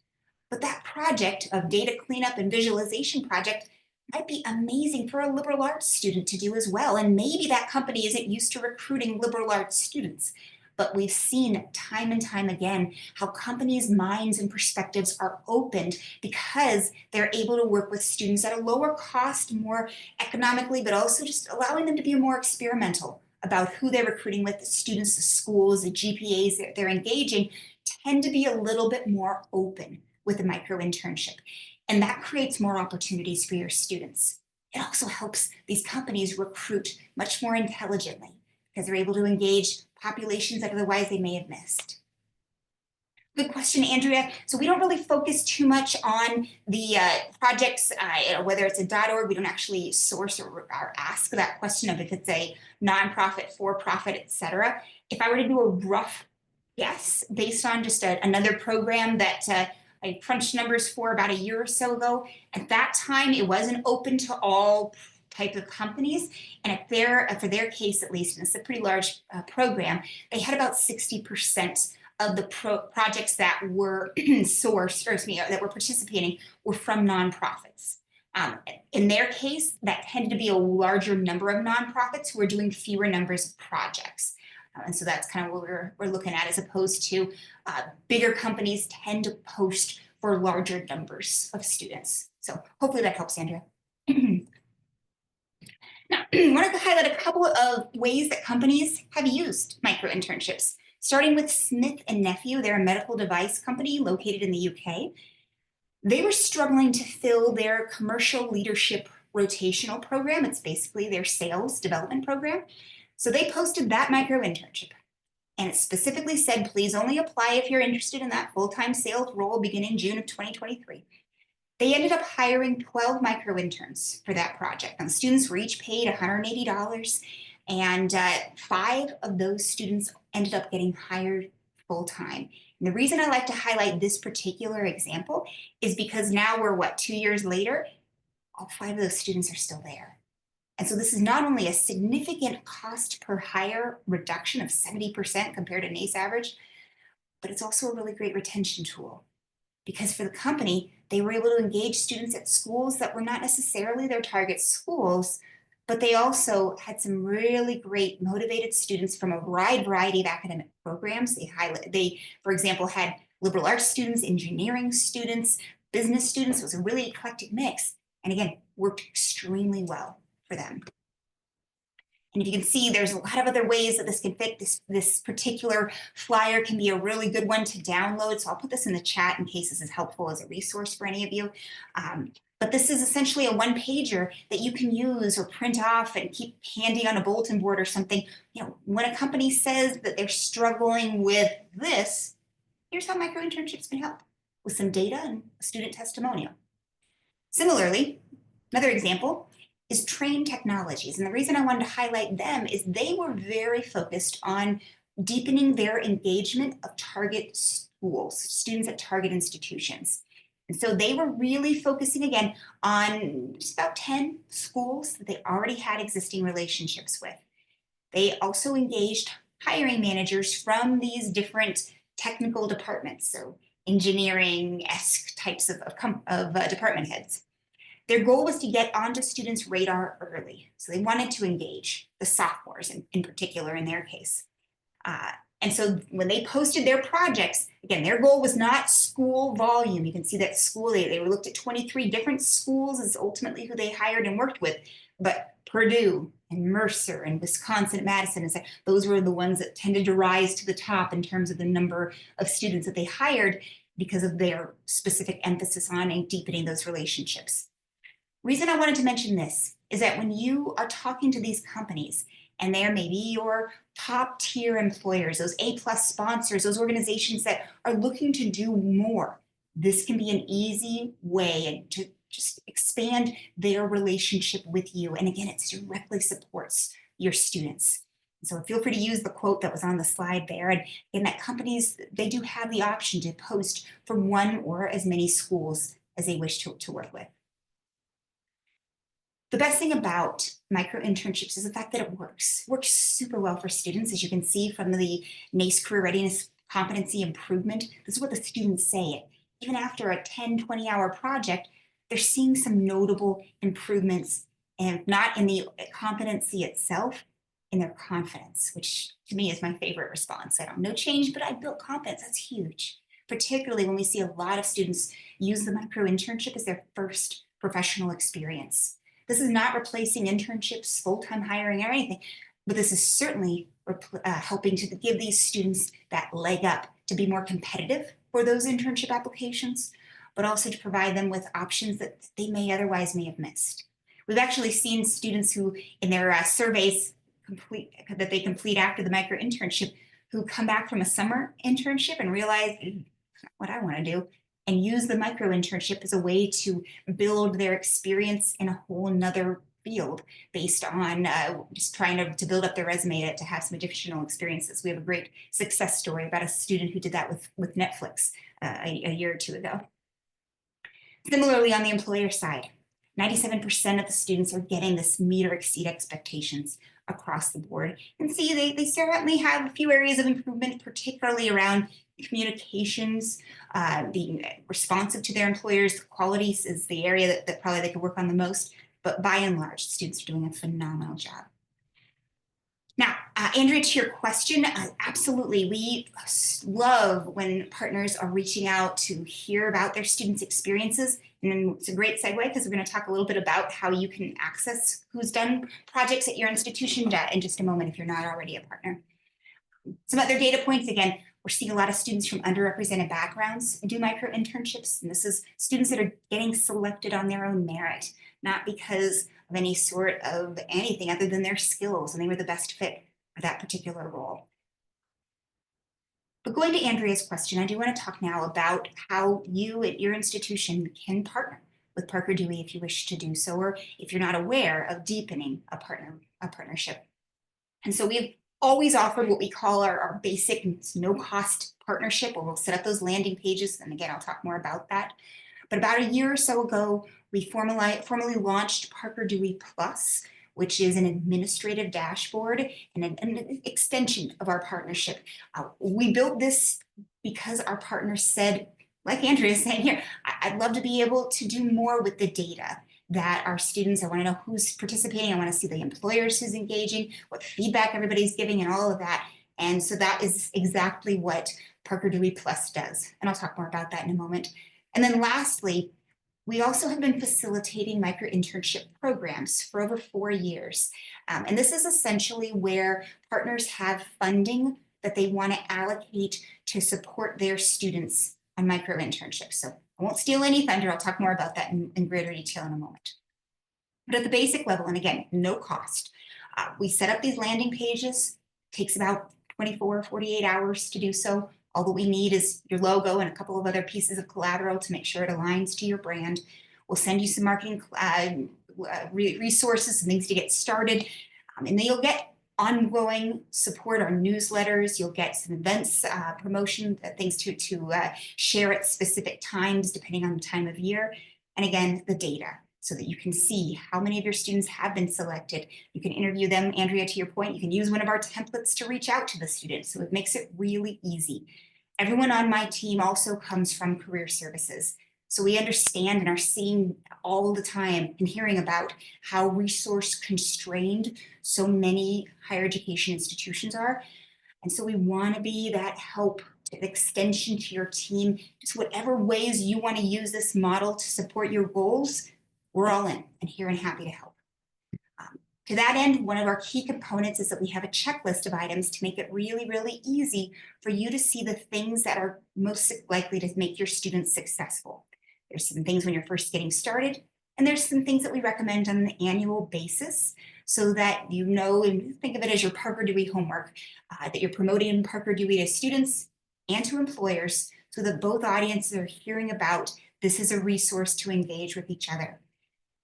But that project of data cleanup and visualization project might be amazing for a liberal arts student to do as well. And maybe that company isn't used to recruiting liberal arts students. But we've seen time and time again how companies' minds and perspectives are opened because they're able to work with students at a lower cost, more economically, but also just allowing them to be more experimental about who they're recruiting with, the students, the schools, the GPAs that they're engaging tend to be a little bit more open with a micro-internship. And that creates more opportunities for your students. It also helps these companies recruit much more intelligently because they're able to engage populations that otherwise they may have missed. Good question, Andrea. So we don't really focus too much on the projects, whether it's a .org, we don't actually source or ask that question of if it's a nonprofit, for-profit, et cetera. If I were to do a rough guess based on just another program that I crunched numbers for about a year or so ago. At that time, it wasn't open to all type of companies. And for their case, at least, and it's a pretty large program, they had about 60% of the projects that were sourced, that were participating were from nonprofits. In their case, that tended to be a larger number of nonprofits who were doing fewer numbers of projects. And so that's kind of what we're looking at, as opposed to bigger companies tend to post for larger numbers of students. So hopefully that helps, Andrea. Now, I want to highlight a couple of ways that companies have used micro-internships, starting with Smith & Nephew. They're a medical device company located in the UK. They were struggling to fill their commercial leadership rotational program. It's basically their sales development program. So they posted that micro-internship, and it specifically said, please only apply if you're interested in that full-time sales role beginning June of 2023. They ended up hiring 12 micro-interns for that project. And the students were each paid $180, and 5 of those students ended up getting hired full-time. And the reason I like to highlight this particular example is because now we're, 2 years later, all 5 of those students are still there. And so this is not only a significant cost per hire reduction of 70% compared to NACE average, but it's also a really great retention tool. Because for the company, they were able to engage students at schools that were not necessarily their target schools, but they also had some really great motivated students from a wide variety of academic programs. They, for example, had liberal arts students, engineering students, business students. It was a really eclectic mix. And again, worked extremely well for them. And if you can see, there's a lot of other ways that this can fit. This particular flyer can be a really good one to download. So I'll put this in the chat in case this is helpful as a resource for any of you. But this is essentially a one-pager that you can use or print off and keep handy on a bulletin board or something. When a company says that they're struggling with this, here's how micro-internships can help with some data and a student testimonial. Similarly, another example is Train Technologies. And the reason I wanted to highlight them is they were very focused on deepening their engagement of target schools, students at target institutions. And so they were really focusing again on just about 10 schools that they already had existing relationships with. They also engaged hiring managers from these different technical departments, so engineering-esque types of department heads. Their goal was to get onto students' radar early. So they wanted to engage the sophomores in particular in their case. And so when they posted their projects, again, their goal was not school volume. You can see that school, they looked at 23 different schools as ultimately who they hired and worked with, but Purdue and Mercer and Wisconsin and Madison, and those were the ones that tended to rise to the top in terms of the number of students that they hired because of their specific emphasis on and deepening those relationships. Reason I wanted to mention this is that when you are talking to these companies and they are maybe your top tier employers, those A+ sponsors, those organizations that are looking to do more, this can be an easy way to just expand their relationship with you. And again, it directly supports your students. So feel free to use the quote that was on the slide there. And in that companies, they do have the option to post for one or as many schools as they wish to work with. The best thing about micro-internships is the fact that it works super well for students. As you can see from the NACE Career Readiness Competency Improvement, this is what the students say. Even after a 10, 20-hour project, they're seeing some notable improvements, and not in the competency itself, in their confidence, which to me is my favorite response. I don't know change, but I built confidence. That's huge, particularly when we see a lot of students use the micro-internship as their first professional experience. This is not replacing internships, full-time hiring, or anything, but this is certainly helping to give these students that leg up to be more competitive for those internship applications, but also to provide them with options that they may otherwise have missed. We've actually seen students who, in their surveys that they complete after the micro-internship, who come back from a summer internship and realize, that's not what I want to do, and use the micro-internship as a way to build their experience in a whole nother field based on just trying to build up their resume to have some additional experiences. We have a great success story about a student who did that with Netflix a year or two ago. Similarly, on the employer side, 97% of the students are getting this meet or exceed expectations across the board. And see, they certainly have a few areas of improvement, particularly around communications, being responsive to their employers. Quality is the area that probably they could work on the most, but by and large, students are doing a phenomenal job. Now, Andrea, to your question, absolutely. We love when partners are reaching out to hear about their students' experiences. And it's a great segue because we're going to talk a little bit about how you can access who's done projects at your institution in just a moment if you're not already a partner. Some other data points, again, we're seeing a lot of students from underrepresented backgrounds do micro-internships. And this is students that are getting selected on their own merit, not because of any sort of anything other than their skills, and they were the best fit for that particular role. But going to Andrea's question, I do want to talk now about how you at your institution can partner with Parker Dewey if you wish to do so, or if you're not aware of deepening a partnership. And so we've always offered what we call our basic no-cost partnership, where we'll set up those landing pages. And again, I'll talk more about that. But about a year or so ago, we formally launched Parker Dewey Plus, which is an administrative dashboard and an extension of our partnership. We built this because our partners said, like Andrea is saying here, I'd love to be able to do more with the data that our students, I want to know who's participating, I want to see the employers who's engaging, what feedback everybody's giving, and all of that. And so that is exactly what Parker Dewey Plus does. And I'll talk more about that in a moment. And then lastly, we also have been facilitating micro-internship programs for over 4 years. And this is essentially where partners have funding that they want to allocate to support their students on micro-internships. So I won't steal any thunder. I'll talk more about that in greater detail in a moment. But at the basic level, and again, no cost, we set up these landing pages. It takes about 24, 48 hours to do so. All that we need is your logo and a couple of other pieces of collateral to make sure it aligns to your brand. We'll send you some marketing resources and things to get started. And then you'll get ongoing support, our newsletters. You'll get some events, promotion, things to share at specific times, depending on the time of year. And again, the data. so that you can see how many of your students have been selected. You can interview them. Andrea, to your point, you can use one of our templates to reach out to the students. So it makes it really easy. Everyone on my team also comes from career services. So we understand and are seeing all the time and hearing about how resource constrained so many higher education institutions are. And so we want to be that help, extension to your team, just whatever ways you want to use this model to support your goals, we're all in and here and happy to help. To that end, one of our key components is that we have a checklist of items to make it really, really easy for you to see the things that are most likely to make your students successful. There's some things when you're first getting started, and there's some things that we recommend on an annual basis so that you know, and think of it as your Parker Dewey homework, that you're promoting Parker Dewey to students and to employers so that both audiences are hearing about this is a resource to engage with each other.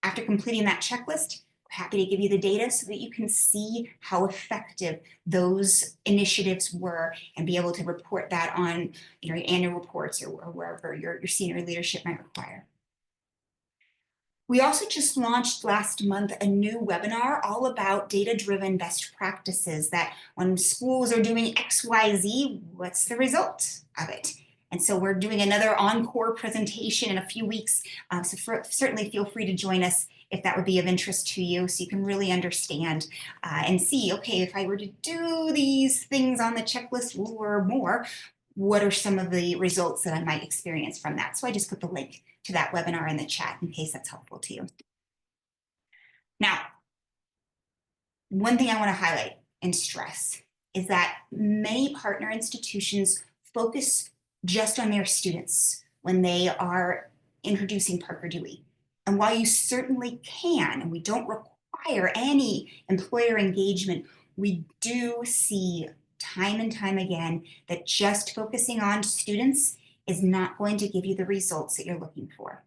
After completing that checklist, we're happy to give you the data so that you can see how effective those initiatives were and be able to report that on your annual reports or wherever your senior leadership might require. We also just launched last month a new webinar all about data-driven best practices, that when schools are doing XYZ, what's the result of it? And so we're doing another encore presentation in a few weeks. So certainly feel free to join us if that would be of interest to you, so you can really understand and see, okay, if I were to do these things on the checklist or more, what are some of the results that I might experience from that? So I just put the link to that webinar in the chat in case that's helpful to you. Now, one thing I want to highlight and stress is that many partner institutions focus just on their students when they are introducing Parker Dewey. And while you certainly can, and we don't require any employer engagement, we do see time and time again that just focusing on students is not going to give you the results that you're looking for.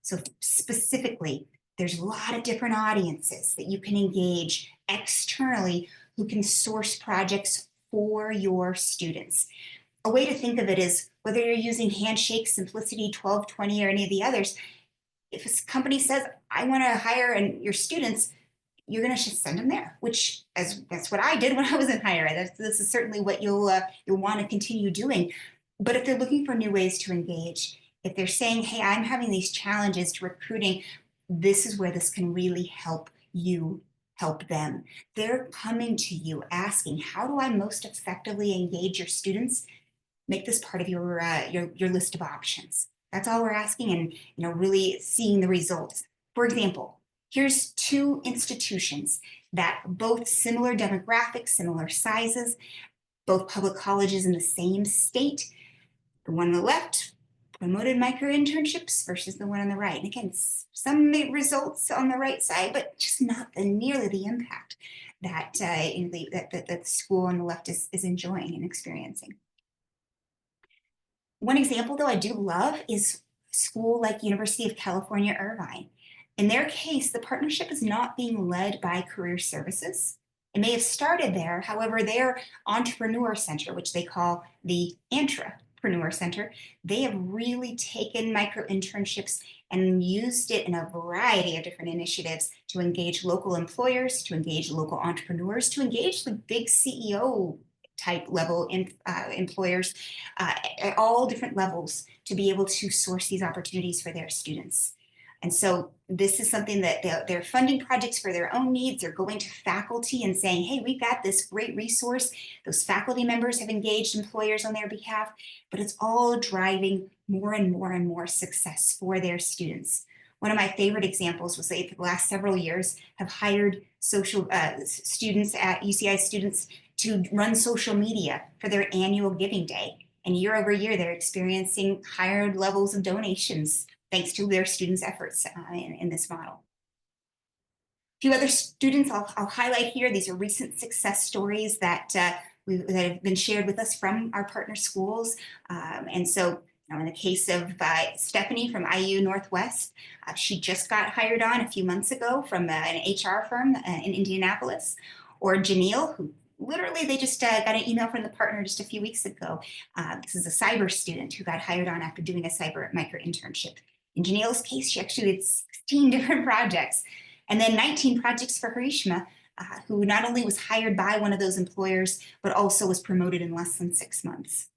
So specifically, there's a lot of different audiences that you can engage externally who can source projects for your students. A way to think of it is whether you're using Handshake, Simplicity, 1220, or any of the others, if a company says, I want to hire your students, you're going to send them there, which that's what I did when I was in higher ed. This is certainly what you'll want to continue doing. But if they're looking for new ways to engage, if they're saying, hey, I'm having these challenges to recruiting, this is where this can really help you help them. They're coming to you asking, how do I most effectively engage your students? Make this part of your list of options. That's all we're asking, and really seeing the results. For example, here's two institutions that both similar demographics, similar sizes, both public colleges in the same state. The one on the left promoted micro-internships versus the one on the right. And again, some results on the right side, but just not nearly the impact that that the school on the left is enjoying and experiencing. One example, though, I do love is a school like University of California, Irvine. In their case, the partnership is not being led by career services. It may have started there. However, their entrepreneur center, which they call the Entrepreneur Center, they have really taken micro-internships and used it in a variety of different initiatives to engage local employers, to engage local entrepreneurs, to engage the big CEO type level employers at all different levels to be able to source these opportunities for their students. And so this is something that they're funding projects for their own needs. They're going to faculty and saying, hey, we've got this great resource. Those faculty members have engaged employers on their behalf, but it's all driving more and more and more success for their students. One of my favorite examples was they, for the last several years, have hired social students at UCI students to run social media for their annual giving day. And year over year, they're experiencing higher levels of donations thanks to their students' efforts in this model. A few other students I'll highlight here. These are recent success stories that have been shared with us from our partner schools. And so in the case of Stephanie from IU Northwest, she just got hired on a few months ago from an HR firm in Indianapolis. Or Janelle, who literally they just got an email from the partner just a few weeks ago. This is a cyber student who got hired on after doing a cyber micro-internship. In Janelle's case, she actually did 16 different projects. And then 19 projects for Harishma, who not only was hired by one of those employers, but also was promoted in less than 6 months.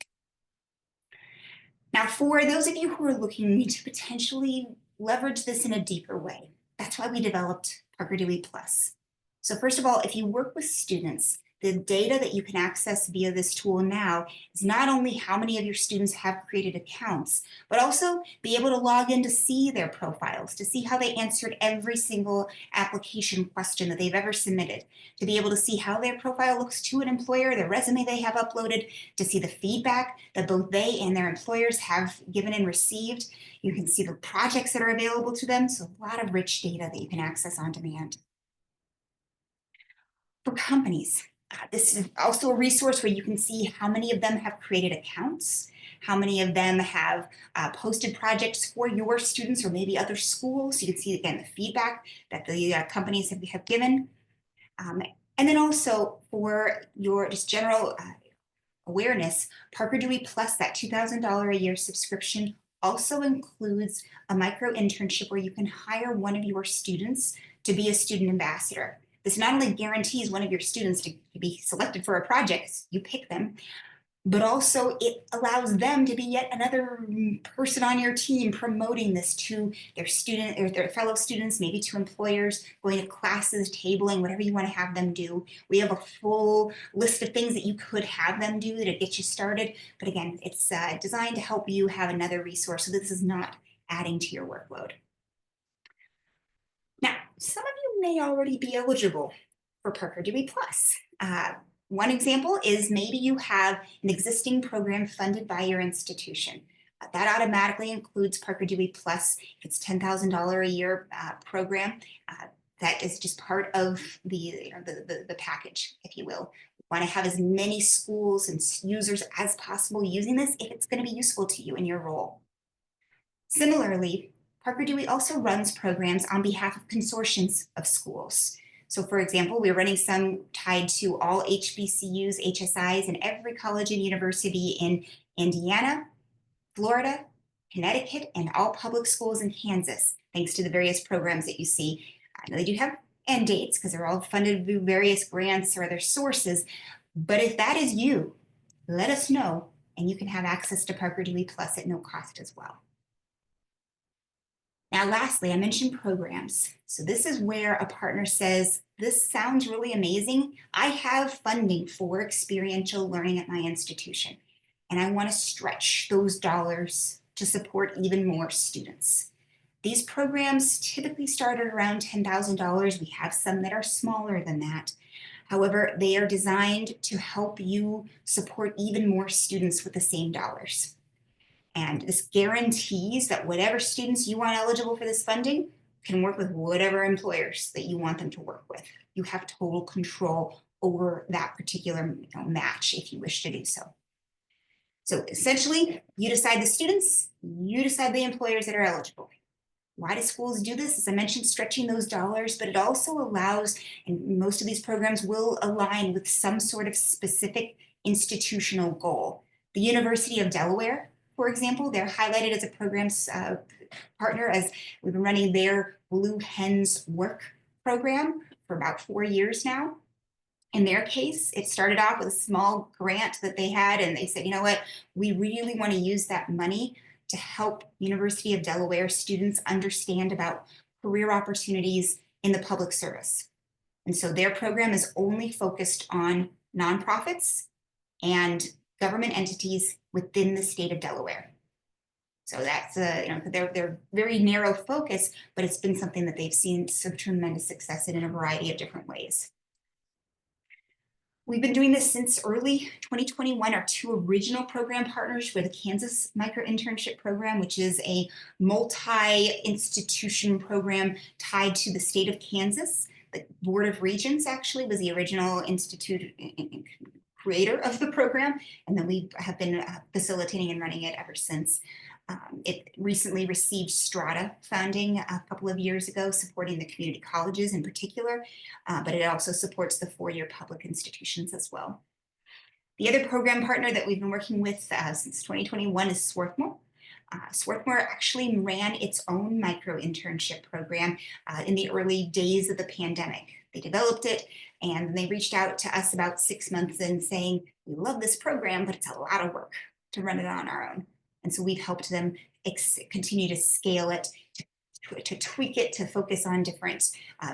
Now, for those of you who are looking to potentially leverage this in a deeper way, that's why we developed Parker Dewey Plus. So first of all, if you work with students, the data that you can access via this tool now is not only how many of your students have created accounts, but also be able to log in to see their profiles, to see how they answered every single application question that they've ever submitted, to be able to see how their profile looks to an employer, the resume they have uploaded, to see the feedback that both they and their employers have given and received. You can see the projects that are available to them, so a lot of rich data that you can access on demand. For companies, this is also a resource where you can see how many of them have created accounts, how many of them have posted projects for your students or maybe other schools. You can see, again, the feedback that the companies have given. And then also for your just general awareness, Parker Dewey Plus, that $2,000 a year subscription, also includes a micro-internship where you can hire one of your students to be a student ambassador. This not only guarantees one of your students to be selected for a project, you pick them, but also it allows them to be yet another person on your team promoting this to their student or their fellow students, maybe to employers, going to classes, tabling, whatever you want to have them do. We have a full list of things that you could have them do to get you started. But again, it's designed to help you have another resource, so this is not adding to your workload. Now, some of you may already be eligible for Parker Dewey Plus. One example is maybe you have an existing program funded by your institution. That automatically includes Parker Dewey Plus. If it's $10,000 a year program, that is just part of the package, if you will. You want to have as many schools and users as possible using this if it's going to be useful to you in your role. Similarly, Parker Dewey also runs programs on behalf of consortiums of schools. So for example, we're running some tied to all HBCUs, HSIs, and every college and university in Indiana, Florida, Connecticut, and all public schools in Kansas, thanks to the various programs that you see. I know they do have end dates because they're all funded through various grants or other sources, but if that is you, let us know, and you can have access to Parker Dewey Plus at no cost as well. Now, lastly, I mentioned programs. So this is where a partner says, this sounds really amazing. I have funding for experiential learning at my institution, and I want to stretch those dollars to support even more students. These programs typically start at around $10,000. We have some that are smaller than that. However, they are designed to help you support even more students with the same dollars. And this guarantees that whatever students you want eligible for this funding can work with whatever employers that you want them to work with. You have total control over that particular match if you wish to do so. So essentially, you decide the students, you decide the employers that are eligible. Why do schools do this? As I mentioned, stretching those dollars, but it also allows, and most of these programs will align with some sort of specific institutional goal. The University of Delaware, for example, they're highlighted as a programs partner as we've been running their Blue Hens Work program for about 4 years now. In their case, it started off with a small grant that they had, and they said, you know what, we really want to use that money to help University of Delaware students understand about career opportunities in the public service. And so their program is only focused on nonprofits and government entities within the state of Delaware. So that's they're very narrow focus, but it's been something that they've seen some tremendous success in a variety of different ways. We've been doing this since early 2021. Our two original program partners were the Kansas Micro-Internship Program, which is a multi-institution program tied to the state of Kansas. The Board of Regents actually was the original creator of the program, and then we have been facilitating and running it ever since. It recently received Strata funding a couple of years ago, supporting the community colleges in particular, but it also supports the four-year public institutions as well. The other program partner that we've been working with since 2021 is Swarthmore. Swarthmore actually ran its own micro-internship program in the early days of the pandemic. They developed it and they reached out to us about 6 months in saying, we love this program, but it's a lot of work to run it on our own. And so we've helped them continue to scale it, to tweak it, to focus on different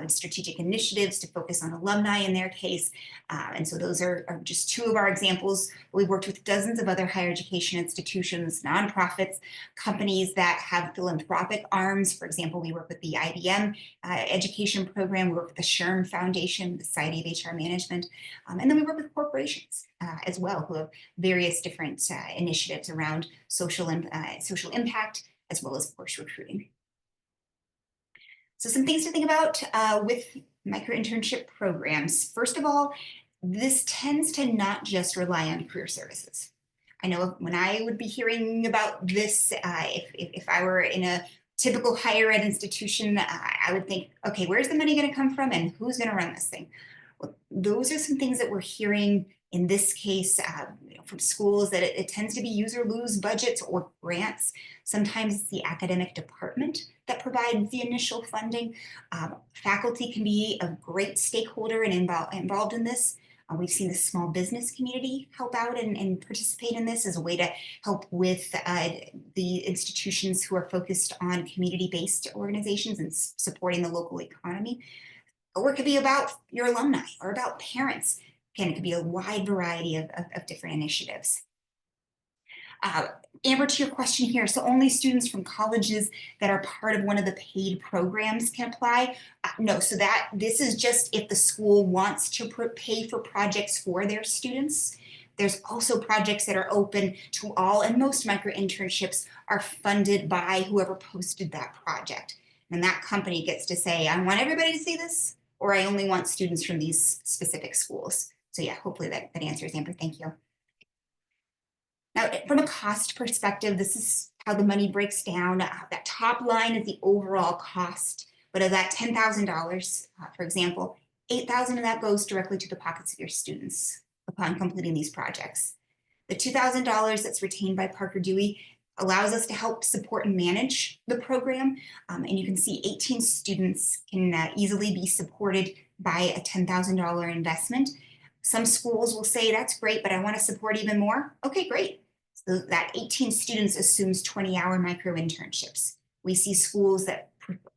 strategic initiatives, to focus on alumni in their case. And so those are just two of our examples. We've worked with dozens of other higher education institutions, nonprofits, companies that have philanthropic arms. For example, we work with the IBM education program. We work with the SHRM Foundation, the Society of HR Management. And then we work with corporations as well, who have various different initiatives around social impact, as well as course recruiting. So some things to think about with micro-internship programs. First of all, this tends to not just rely on career services. I know when I would be hearing about this, if I were in a typical higher ed institution, I would think, okay, where's the money going to come from and who's going to run this thing? Well, those are some things that we're hearing in this case from schools, that it tends to be use or lose budgets or grants. Sometimes it's the academic department that provides the initial funding. Faculty can be a great stakeholder and involved in this. We've seen the small business community help out and participate in this as a way to help with the institutions who are focused on community-based organizations and supporting the local economy. Or it could be about your alumni or about parents. Again, it could be a wide variety of different initiatives. Amber, to your question here, so only students from colleges that are part of one of the paid programs can apply? No, so this is just if the school wants to pay for projects for their students. There's also projects that are open to all, and most micro-internships are funded by whoever posted that project. And that company gets to say, I want everybody to see this, or I only want students from these specific schools. So yeah, hopefully that answers, Amber. Thank you. Now, from a cost perspective, this is how the money breaks down. That top line is the overall cost, but of that $10,000, for example, $8,000 of that goes directly to the pockets of your students upon completing these projects. The $2,000 that's retained by Parker Dewey allows us to help support and manage the program. And you can see 18 students can easily be supported by a $10,000 investment. Some schools will say, that's great, but I want to support even more. Okay, great. So that 18 students assumes 20-hour micro-internships. We see schools that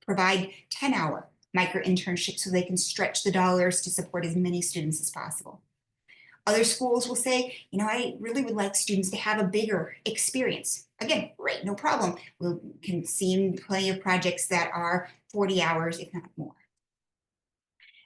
provide 10-hour micro-internships so they can stretch the dollars to support as many students as possible. Other schools will say, I really would like students to have a bigger experience. Again, great, no problem. We can see plenty of projects that are 40 hours, if not more.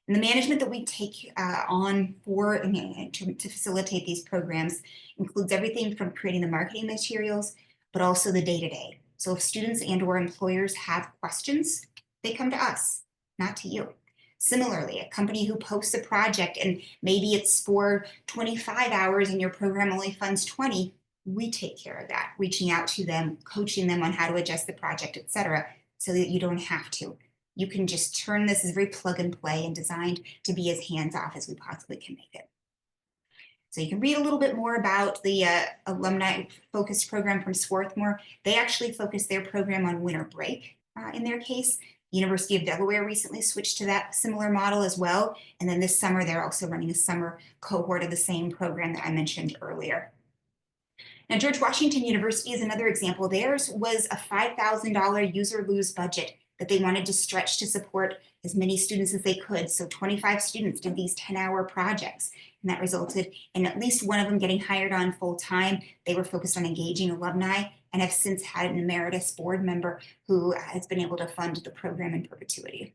And the management that we take on to facilitate these programs includes everything from creating the marketing materials, but also the day-to-day. So if students and/or employers have questions, they come to us, not to you. Similarly, a company who posts a project and maybe it's for 25 hours and your program only funds 20, we take care of that, reaching out to them, coaching them on how to adjust the project, et cetera, so that you don't have to. You can just turn this as very plug and play and designed to be as hands-off as we possibly can make it. So you can read a little bit more about the alumni focused program from Swarthmore. They actually focus their program on winter break in their case. University of Delaware recently switched to that similar model as well. And then this summer, they're also running a summer cohort of the same program that I mentioned earlier. Now, George Washington University is another example. Theirs was a $5,000 use or lose budget that they wanted to stretch to support as many students as they could. So 25 students did these 10-hour projects, and that resulted in at least one of them getting hired on full time. They were focused on engaging alumni and have since had an emeritus board member who has been able to fund the program in perpetuity.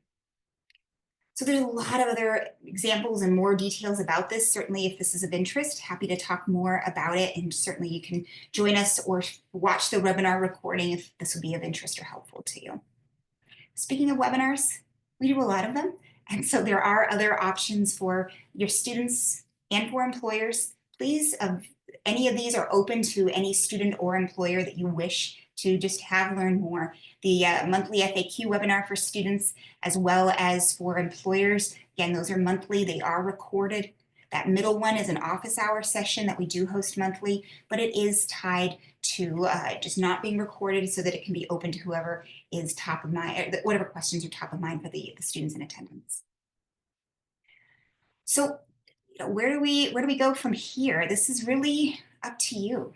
So there's a lot of other examples and more details about this. Certainly, if this is of interest, happy to talk more about it. And certainly you can join us or watch the webinar recording if this would be of interest or helpful to you. Speaking of webinars, we do a lot of them. And so there are other options for your students and for employers. Please, any of these are open to any student or employer that you wish to just have learn more. The monthly FAQ webinar for students, as well as for employers. Again, those are monthly, they are recorded. That middle one is an office hour session that we do host monthly, but it is tied to just not being recorded so that it can be open to whoever is top of mind, whatever questions are top of mind for the students in attendance. So where do we go from here? This is really up to you.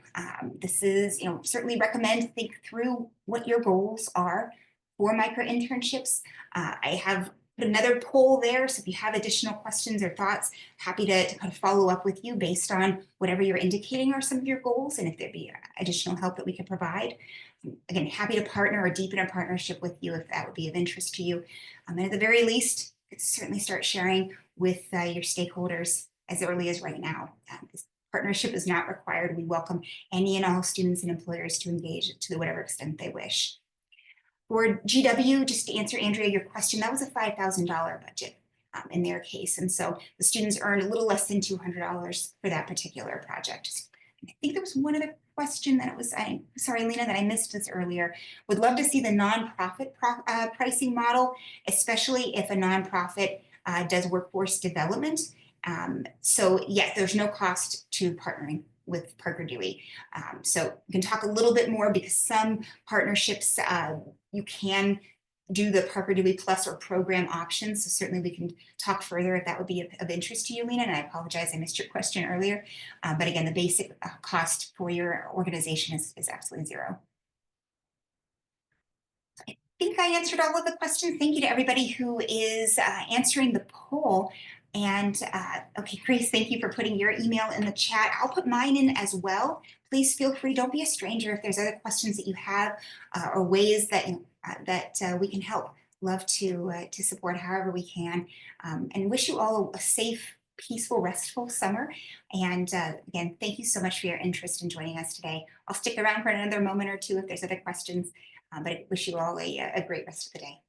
This is, certainly recommend think through what your goals are for micro internships. I have put another poll there, so if you have additional questions or thoughts, happy to kind of follow up with you based on whatever you're indicating are some of your goals, and if there'd be additional help that we could provide. Again, happy to partner or deepen a partnership with you if that would be of interest to you. And at the very least, certainly start sharing with your stakeholders as early as right now. This partnership is not required. We welcome any and all students and employers to engage to whatever extent they wish. For GW, just to answer, Andrea, your question, that was a $5,000 budget in their case. And so the students earned a little less than $200 for that particular project. I think there was one other question that it was, sorry, Lena, that I missed this earlier. Would love to see the nonprofit pricing model, especially if a nonprofit does workforce development. So yes, there's no cost to partnering with Parker Dewey. So we can talk a little bit more because some partnerships you can do the Parker Dewey Plus or program options. So certainly we can talk further if that would be of interest to you, Lena. And I apologize, I missed your question earlier. But again, the basic cost for your organization is absolutely zero. So I think I answered all of the questions. Thank you to everybody who is answering the poll. And okay, Grace, thank you for putting your email in the chat. I'll put mine in as well. Please feel free, don't be a stranger if there's other questions that you have or ways that we can help. Love to support however we can, and wish you all a safe, peaceful, restful summer. And again, thank you so much for your interest in joining us today. I'll stick around for another moment or two if there's other questions, but I wish you all a great rest of the day.